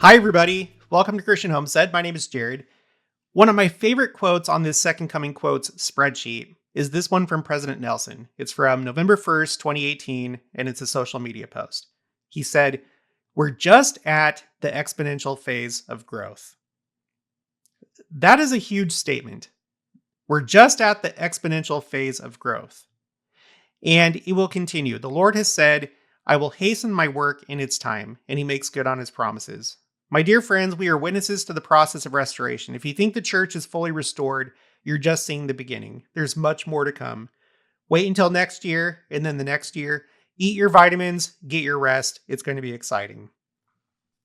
Hi, everybody. Welcome to Christian Homestead. My name is Jared. One of my favorite quotes on this Second Coming Quotes spreadsheet is this one from President Nelson. It's from November 1st, 2018, and it's a social media post. He said, "We're just at the exponential phase of growth." That is a huge statement. We're just at the exponential phase of growth. And it will continue. The Lord has said, "I will hasten my work in its time," and he makes good on his promises. My dear friends, we are witnesses to the process of restoration. If you think the church is fully restored, you're just seeing the beginning. There's much more to come. Wait until next year and then the next year. Eat your vitamins, get your rest. It's going to be exciting.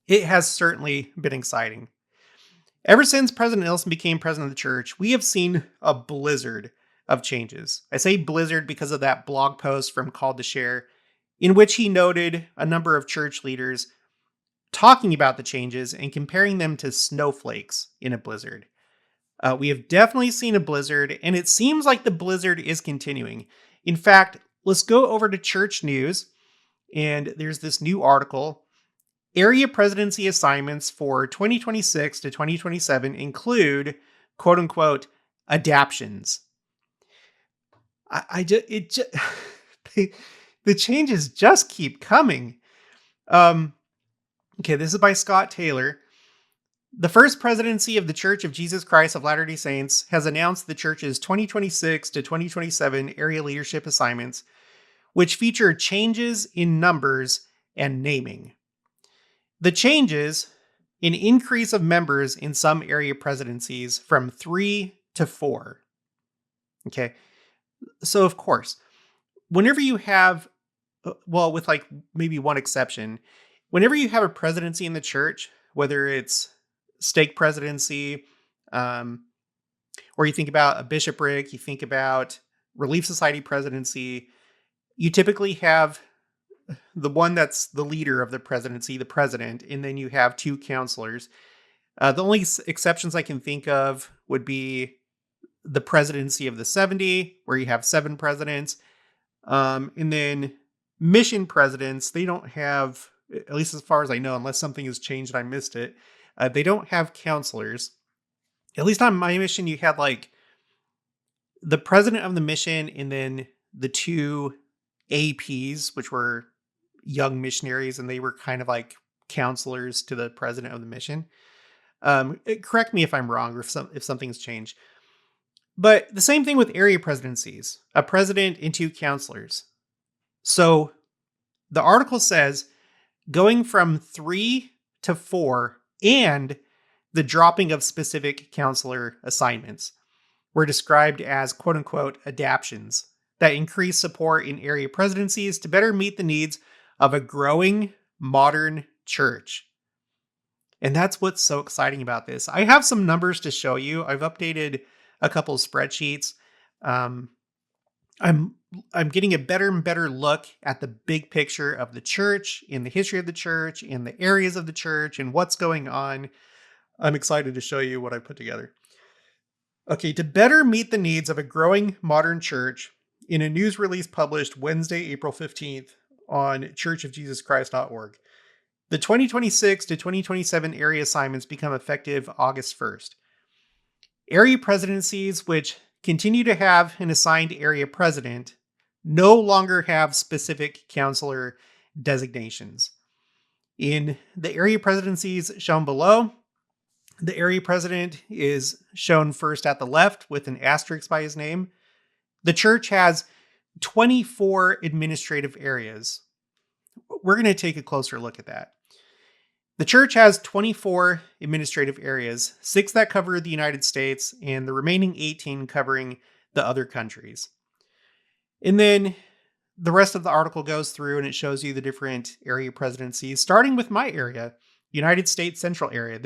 It has certainly been exciting. Ever since President Nelson became president of the church, we have seen a blizzard of changes. I say blizzard because of that blog post from Called to Share, in which he noted a number of church leaders talking about the changes and comparing them to snowflakes in a blizzard. We have definitely seen a blizzard, and it seems like the blizzard is continuing. In fact, let's go over to church news, and there's this new article. Area presidency assignments for 2026 to 2027 include, quote unquote, adaptations. The changes just keep coming. Okay, this is by Scott Taylor. The First Presidency of the Church of Jesus Christ of Latter-day Saints has announced the church's 2026 to 2027 area leadership assignments, which feature changes in numbers and naming. The changes, an increase of members in some area presidencies from 3 to 4. Okay, so of course, whenever you have, with like maybe one exception, whenever you have a presidency in the church, whether it's stake presidency, or you think about a bishopric, you think about Relief Society presidency, you typically have the one that's the leader of the presidency, the president, and then you have two counselors. The only exceptions I can think of would be the presidency of the 70, where you have 7 presidents. And then mission presidents, they don't have, at least as far as I know, unless something has changed and I missed it, they don't have counselors. At least on my mission, you had like the president of the mission and then the 2 APs, which were young missionaries, and they were kind of like counselors to the president of the mission. Correct me if I'm wrong or if something's changed. But the same thing with area presidencies, a president and 2 counselors. So the article says going from 3 to 4 and the dropping of specific counselor assignments were described as quote unquote adaptations that increase support in area presidencies to better meet the needs of a growing modern church. And that's what's so exciting about this. I have some numbers to show you. I've updated a couple of spreadsheets. I'm getting a better and better look at the big picture of the church, in the history of the church, in the areas of the church, and what's going on. I'm excited to show you what I put together. Okay, to better meet the needs of a growing modern church, in a news release published Wednesday, April 15th on churchofjesuschrist.org, the 2026 to 2027 area assignments become effective August 1st. Area presidencies, which continue to have an assigned area president, no longer have specific counselor designations. In the area presidencies shown below, the area president is shown first at the left with an asterisk by his name. The church has 24 administrative areas. We're going to take a closer look at that. The church has 24 administrative areas, 6 that cover the United States, and the remaining 18 covering the other countries. And then the rest of the article goes through and it shows you the different area presidencies, starting with my area, United States Central Area.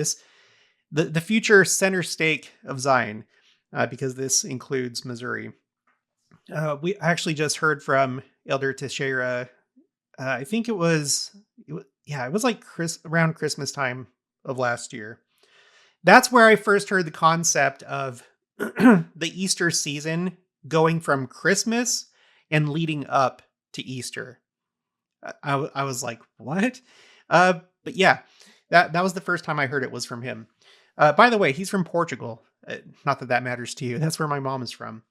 The future center stake of Zion, because this includes Missouri. We actually just heard from Elder Teixeira. I think it was like around Christmas time of last year. That's where I first heard the concept of the Easter season going from Christmas and leading up to Easter. I was like, what? But yeah, That was the first time I heard it was from him. By the way, he's from Portugal. Not that that matters to you. That's where my mom is from.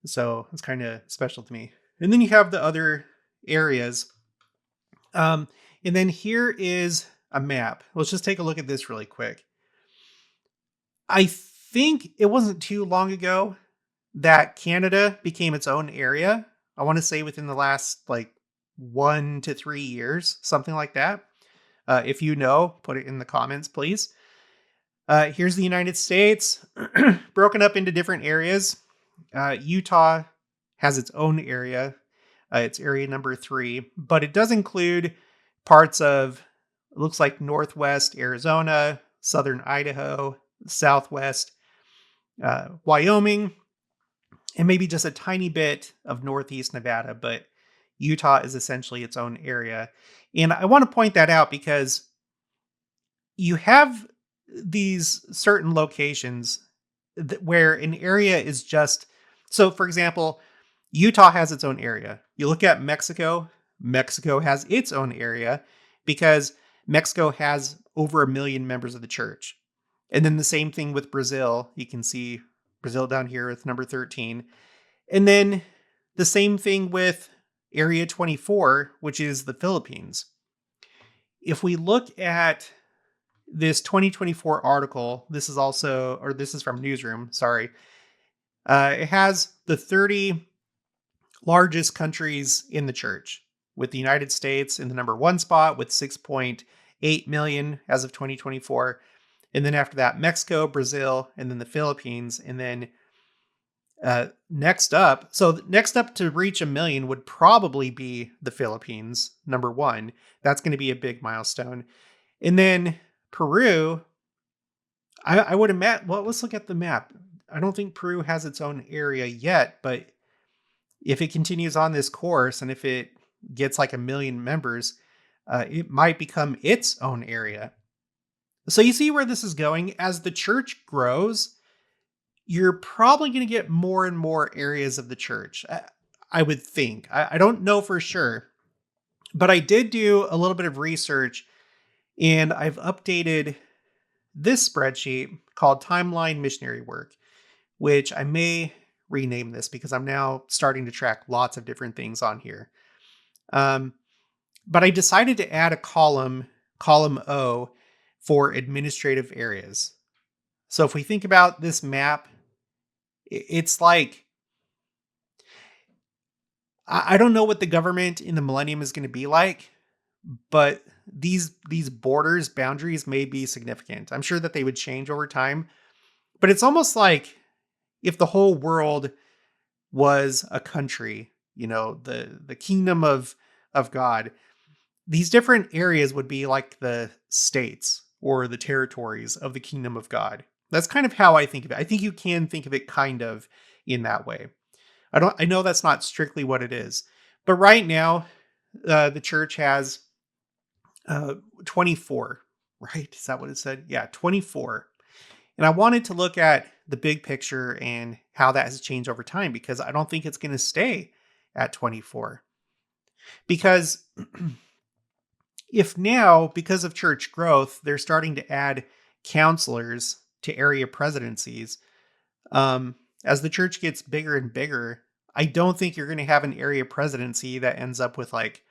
So it's kind of special to me. And then you have the other areas. Um, and then here is a map. Let's just take a look at this really quick. I think it wasn't too long ago that Canada became its own area. I want to say within the last like 1 to 3 years, something like that. If you know, put it in the comments, please. Here's the United States, broken up into different areas. Utah has its own area. It's area number 3, but it does include parts of, it looks like Northwest Arizona, Southern Idaho, Southwest Wyoming, and maybe just a tiny bit of Northeast Nevada, but Utah is essentially its own area. And I want to point that out because you have these certain locations where an area is just, so for example, Utah has its own area. You look at Mexico, Mexico has its own area because Mexico has over 1 million members of the church. And then the same thing with Brazil. You can see Brazil down here with number 13. And then the same thing with Area 24, which is the Philippines. If we look at this 2024 article, this is from Newsroom, sorry. It has the 30 largest countries in the church, with the United States in the number 1 spot with 6.8 million as of 2024. And then after that, Mexico, Brazil, and then the Philippines. And then next up to reach 1 million would probably be the Philippines, number 1. That's going to be a big milestone. And then Peru, I would imagine, well, let's look at the map. I don't think Peru has its own area yet, but if it continues on this course and if it gets like 1 million members, it might become its own area. So you see where this is going. As the church grows, you're probably going to get more and more areas of the church, I would think. I don't know for sure, but I did do a little bit of research and I've updated this spreadsheet called Timeline Missionary Work, which I may rename this because I'm now starting to track lots of different things on here. But I decided to add a column O, for administrative areas. So if we think about this map, it's like, I don't know what the government in the millennium is going to be like, but these boundaries may be significant. I'm sure that they would change over time, but it's almost like if the whole world was a country, the kingdom of God, these different areas would be like the states or the territories of the kingdom of God. That's kind of how I think of it. I think you can think of it kind of in that way. I know that's not strictly what it is, but right now, the church has 24, right? Is that what it said? Yeah, 24. And I wanted to look at the big picture and how that has changed over time, because I don't think it's going to stay at 24. Because if now, because of church growth, they're starting to add counselors to area presidencies, as the church gets bigger and bigger, I don't think you're going to have an area presidency that ends up with like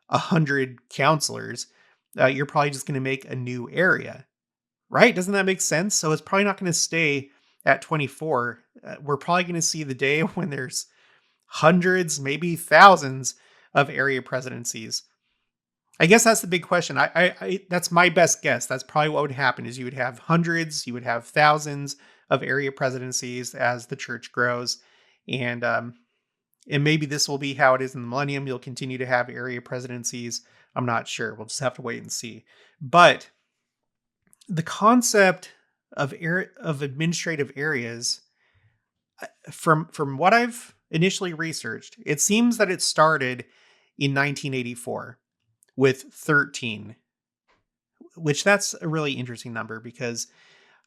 100 counselors. You're probably just going to make a new area, right? Doesn't that make sense? So it's probably not going to stay at 24. We're probably going to see the day when there's hundreds, maybe thousands of area presidencies. I guess that's the big question. I that's my best guess. That's probably what would happen is you would have hundreds, you would have thousands of area presidencies as the church grows. And maybe this will be how it is in the millennium. You'll continue to have area presidencies. I'm not sure. We'll just have to wait and see. But the concept of administrative areas, from what I've initially researched, it seems that it started in 1984 with 13, which that's a really interesting number because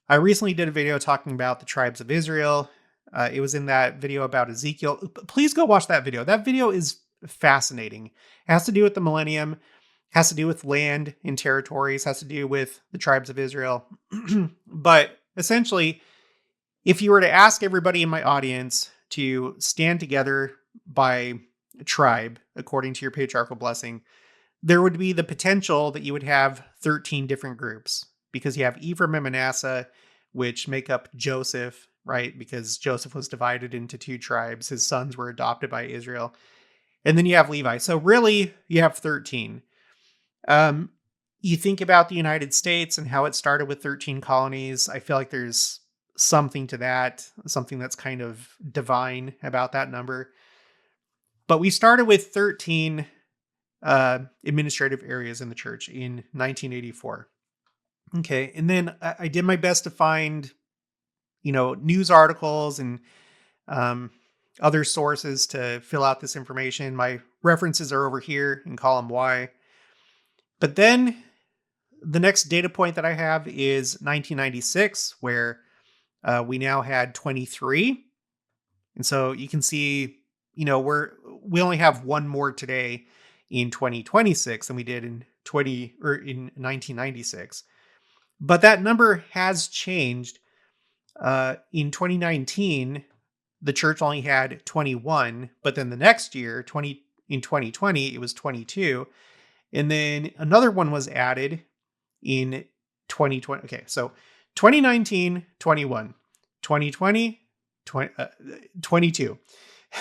I recently did a video talking about the tribes of Israel. It was in that video about Ezekiel. Please go watch that video. That video is fascinating. It has to do with the millennium. Has to do with land and territories, has to do with the tribes of Israel. But essentially, if you were to ask everybody in my audience to stand together by tribe, according to your patriarchal blessing, there would be the potential that you would have 13 different groups, because you have Ephraim and Manasseh, which make up Joseph, right? Because Joseph was divided into two tribes. His sons were adopted by Israel. And then you have Levi. So really, you have 13. Um, you think about the United States and how it started with 13 colonies. I feel like there's something to that, something that's kind of divine about that number. But we started with 13 administrative areas in the church in 1984. Okay, and then I did my best to find, news articles and um, other sources to fill out this information. My references are over here in column Y. But then the next data point that I have is 1996, where we now had 23. And so you can see, we only have one more today in 2026 than we did in 1996. But that number has changed. In 2019, the church only had 21, but then the next year, in 2020, it was 22. And then another one was added in 2020. Okay, so 2019, 21, 2020, 22,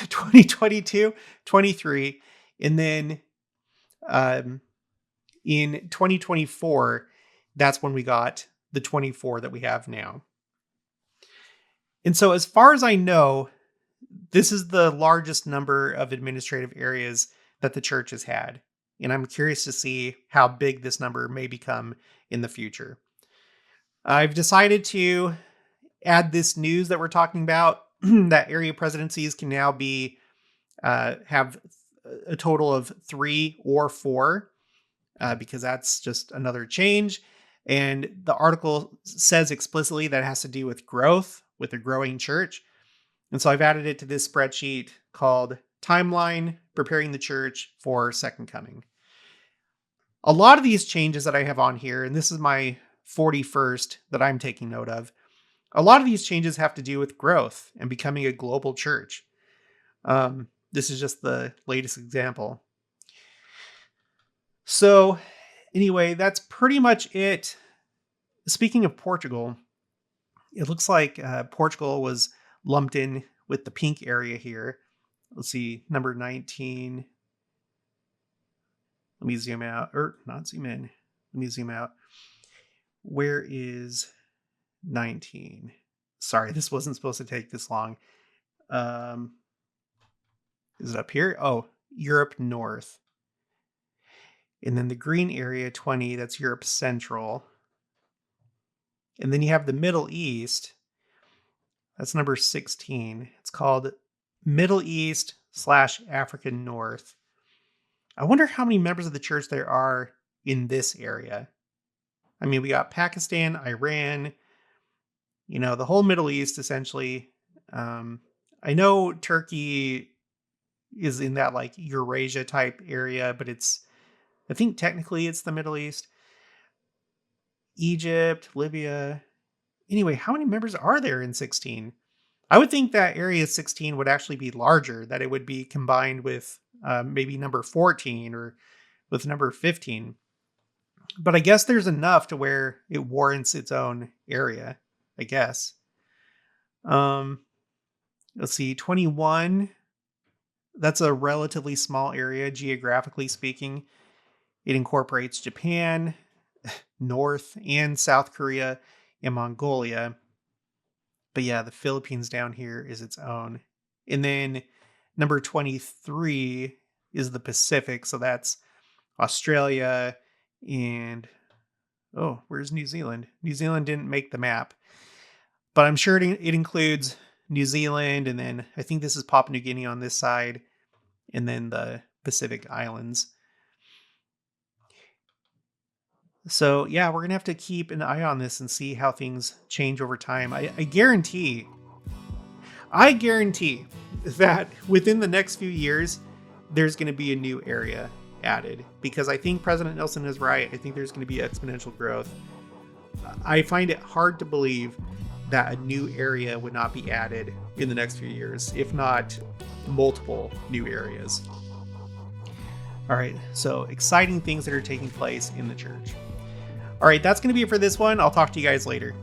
2022, 23, and then in 2024, that's when we got the 24 that we have now. And so as far as I know, this is the largest number of administrative areas that the church has had. And I'm curious to see how big this number may become in the future. I've decided to add this news that we're talking about, that area presidencies can now be have a total of 3 or 4, because that's just another change. And the article says explicitly that it has to do with growth, with a growing church. And so I've added it to this spreadsheet called Timeline, Preparing the Church for Second Coming. A lot of these changes that I have on here, and this is my 41st that I'm taking note of, a lot of these changes have to do with growth and becoming a global church. This is just the latest example. So anyway, that's pretty much it. Speaking of Portugal, it looks like Portugal was lumped in with the pink area here. Let's see, number 19. Let me zoom out, or not zoom in. Let me zoom out. Where is 19? Sorry, this wasn't supposed to take this long. Is it up here? Oh, Europe North. And then the green area, 20, that's Europe Central. And then you have the Middle East. That's number 16. It's called Middle East / African North. I wonder how many members of the church there are in this area. I mean, we got Pakistan, Iran, the whole Middle East, essentially. I know Turkey is in that like Eurasia type area, but I think technically it's the Middle East. Egypt, Libya. Anyway, how many members are there in 16? I would think that area 16 would actually be larger, that it would be combined with maybe number 14 or with number 15. But I guess there's enough to where it warrants its own area, I guess. Let's see, 21. That's a relatively small area, geographically speaking. It incorporates Japan, North and South Korea, and Mongolia. But yeah, the Philippines down here is its own. And then number 23 is the Pacific. So that's Australia and, where's New Zealand? New Zealand didn't make the map. But I'm sure it includes New Zealand. And then I think this is Papua New Guinea on this side. And then the Pacific Islands. So yeah, we're going to have to keep an eye on this and see how things change over time. I guarantee that within the next few years, there's going to be a new area. added, because I think President Nelson is right. I think there's going to be exponential growth. I find it hard to believe that a new area would not be added in the next few years, if not multiple new areas. All right, so exciting things that are taking place in the church. All right, that's going to be it for this one. I'll talk to you guys later.